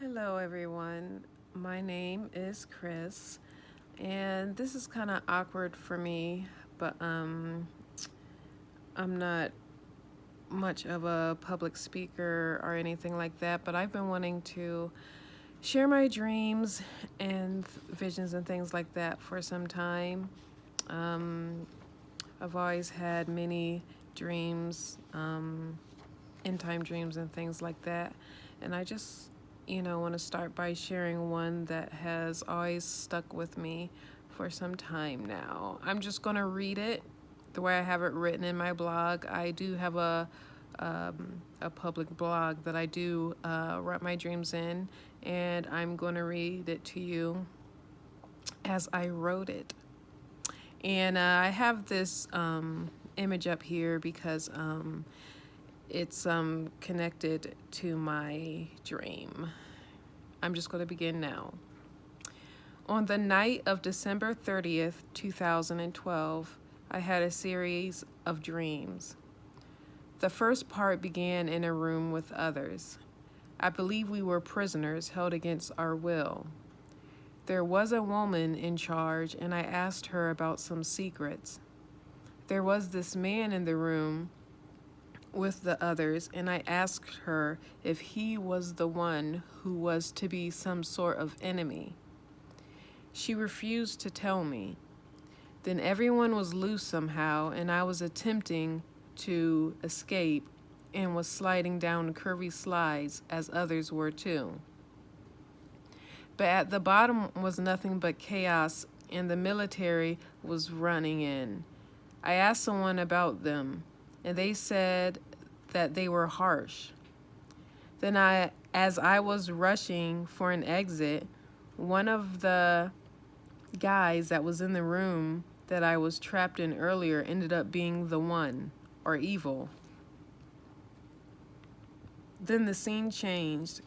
Hello, everyone. My name is Chris, and this is kind of awkward for me, but I'm not much of a public speaker or anything like that. But I've been wanting to share my dreams and visions and things like that for some time. Um, I've always had many dreams, end time dreams and things like that, and I just want to start by sharing one that has always stuck with me for some time now. I'm just going to read it the way I have it written in my blog. I do have a public blog that I do write my dreams in, and I'm going to read it to you as I wrote it. And I have this image up here because it's connected to my dream. I'm just going to begin now. On the night of December 30th, 2012, I had a series of dreams. The first part began in a room with others. I believe we were prisoners held against our will. There was a woman in charge, and I asked her about some secrets. There was this man in the room with the others, and I asked her if he was the one who was to be some sort of enemy. She refused to tell me. Then everyone was loose somehow, and I was attempting to escape and was sliding down curvy slides as others were too. But at the bottom was nothing but chaos, and the military was running in. I asked someone about them, and they said that they were harsh. Then as I was rushing for an exit, one of the guys that was in the room that I was trapped in earlier ended up being the one, or evil. Then the scene changed,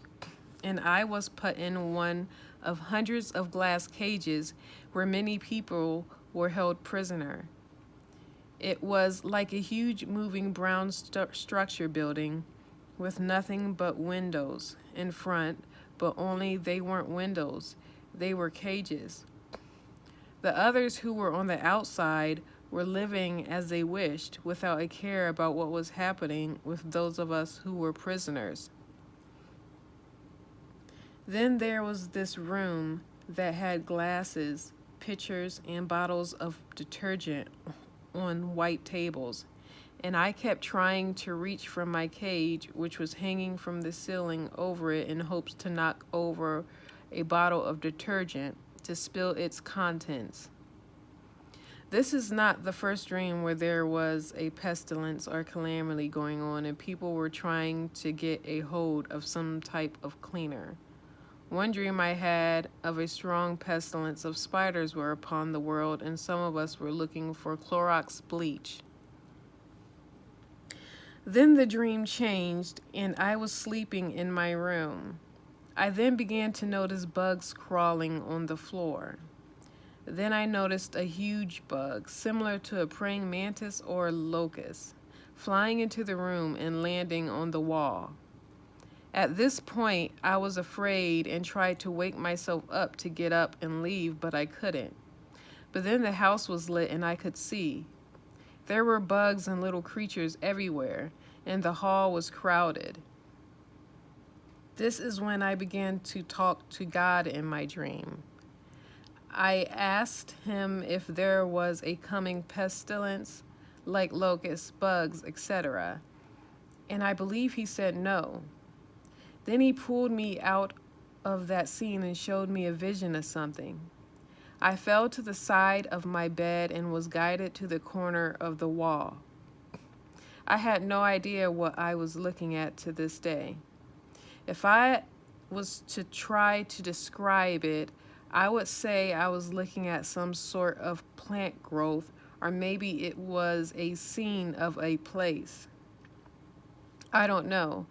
and I was put in one of hundreds of glass cages where many people were held prisoner. It was like a huge moving brown structure building with nothing but windows in front, but only they weren't windows. They were cages. The others who were on the outside were living as they wished without a care about what was happening with those of us who were prisoners. Then there was this room that had glasses, pitchers, and bottles of detergent on white tables, and I kept trying to reach from my cage, which was hanging from the ceiling over it, in hopes to knock over a bottle of detergent to spill its contents. This is not the first dream where there was a pestilence or calamity going on and people were trying to get a hold of some type of cleaner. One dream I had of a strong pestilence of spiders were upon the world, and some of us were looking for Clorox bleach. Then the dream changed, and I was sleeping in my room. I then began to notice bugs crawling on the floor. Then I noticed a huge bug, similar to a praying mantis or locust, flying into the room and landing on the wall. At this point, I was afraid and tried to wake myself up to get up and leave, but I couldn't. But then the house was lit and I could see. There were bugs and little creatures everywhere, and the hall was crowded. This is when I began to talk to God in my dream. I asked him if there was a coming pestilence, like locusts, bugs, etc., and I believe he said no. Then he pulled me out of that scene and showed me a vision of something. I fell to the side of my bed and was guided to the corner of the wall. I had no idea what I was looking at to this day. If I was to try to describe it, I would say I was looking at some sort of plant growth, or maybe it was a scene of a place. I don't know.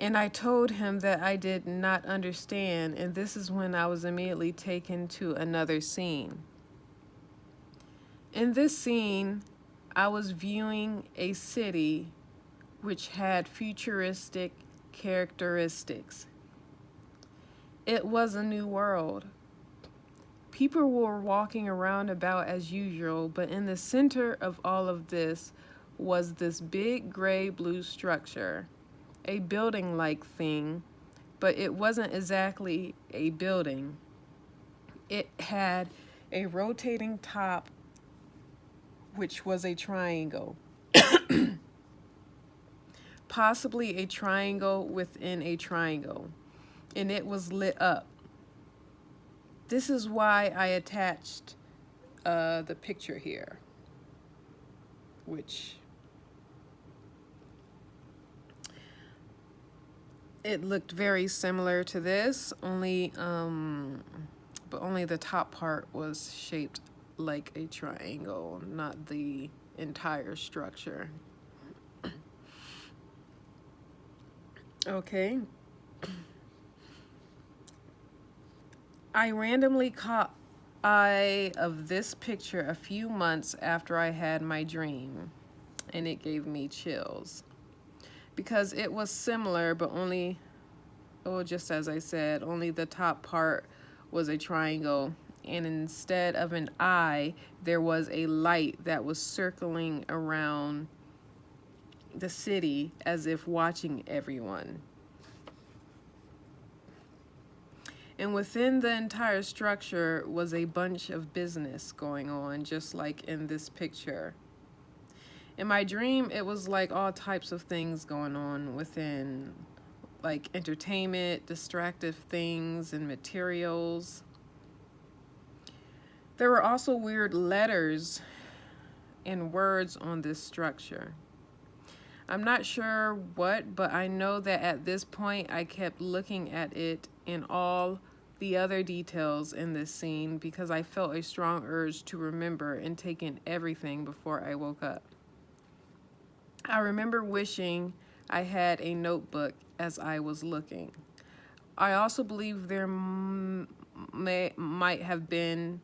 And I told him that I did not understand, and this is when I was immediately taken to another scene. In this scene, I was viewing a city which had futuristic characteristics. It was a new world. People were walking around about as usual, but in the center of all of this was this big gray blue structure, a building-like thing, but it wasn't exactly a building. It had a rotating top, which was a triangle, possibly a triangle within a triangle, and it was lit up. This is why I attached the picture here, which it looked very similar to this, only but only the top part was shaped like a triangle, not the entire structure. Okay. I randomly caught eye of this picture a few months after I had my dream, and it gave me chills because it was similar, but only, oh, just as I said, only the top part was a triangle, and instead of an eye, there was a light that was circling around the city as if watching everyone. And within the entire structure was a bunch of business going on, just like in this picture. In my dream, it was like all types of things going on within, like entertainment, distractive things, and materials. There were also weird letters and words on this structure. I'm not sure what, but I know that at this point I kept looking at it and all the other details in this scene because I felt a strong urge to remember and take in everything before I woke up. I remember wishing I had a notebook as I was looking. I also believe there may have been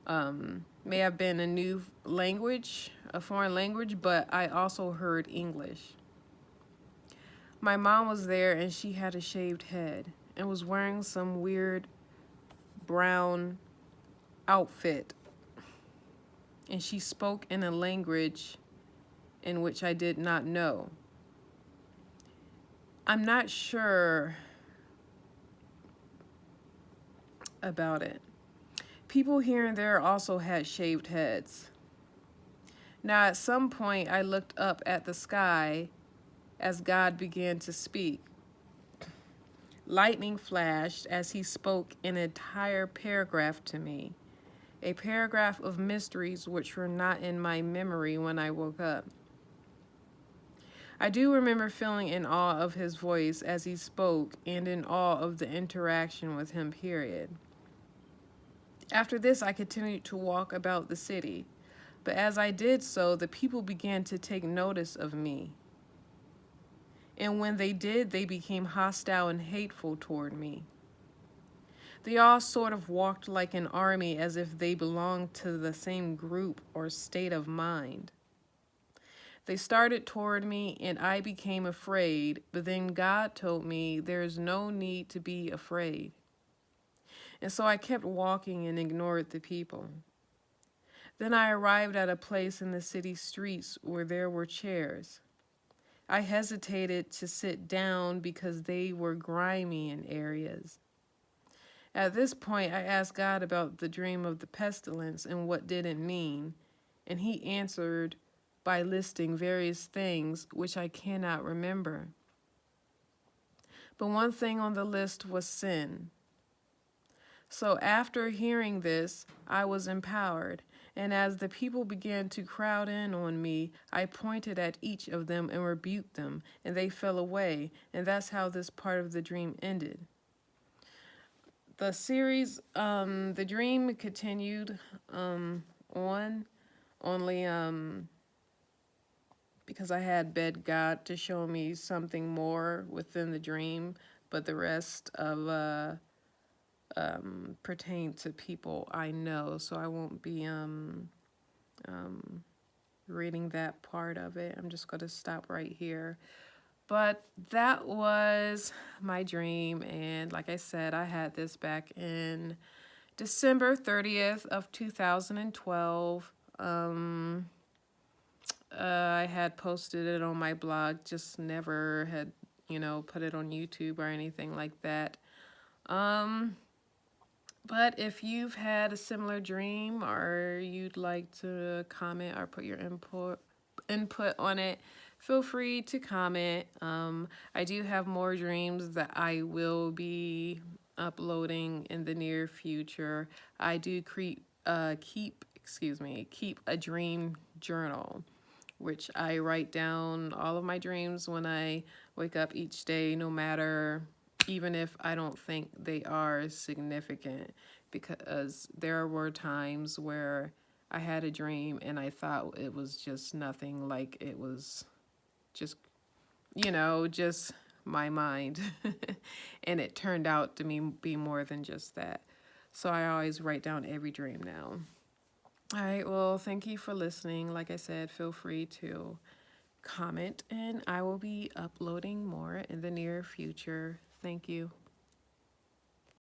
a new language, a foreign language, but I also heard English. My mom was there and she had a shaved head and was wearing some weird brown outfit. And she spoke in a language in which I did not know. I'm not sure about it. People here and there also had shaved heads. Now, at some point, I looked up at the sky as God began to speak. Lightning flashed as he spoke an entire paragraph to me, a paragraph of mysteries which were not in my memory when I woke up. I do remember feeling in awe of his voice as he spoke and in awe of the interaction with him, period. After this, I continued to walk about the city, but as I did so, the people began to take notice of me. And when they did, they became hostile and hateful toward me. They all sort of walked like an army as if they belonged to the same group or state of mind. They started toward me and I became afraid, but then God told me there is no need to be afraid. And so I kept walking and ignored the people. Then I arrived at a place in the city streets where there were chairs. I hesitated to sit down because they were grimy in areas. At this point, I asked God about the dream of the pestilence and what did it mean, and he answered by listing various things which I cannot remember. But one thing on the list was sin. So after hearing this, I was empowered, and as the people began to crowd in on me, I pointed at each of them and rebuked them, and they fell away, and that's how this part of the dream ended. The series, the dream continued on, only because I had begged God to show me something more within the dream, but the rest of pertain to people I know, so I won't be reading that part of it. I'm just going to stop right here. But that was my dream. And like I said, I had this back in December 30th of 2012. I had posted it on my blog, just never had, put it on YouTube or anything like that. But if you've had a similar dream or you'd like to comment or put your input on it, feel free to comment. I do have more dreams that I will be uploading in the near future. I do keep a dream journal, which I write down all of my dreams when I wake up each day, no matter, even if I don't think they are significant, because there were times where I had a dream and I thought it was just nothing, like it was just, just my mind. And it turned out to be more than just that. So I always write down every dream now. All right, well, thank you for listening. Like I said, feel free to comment, and I will be uploading more in the near future. Thank you.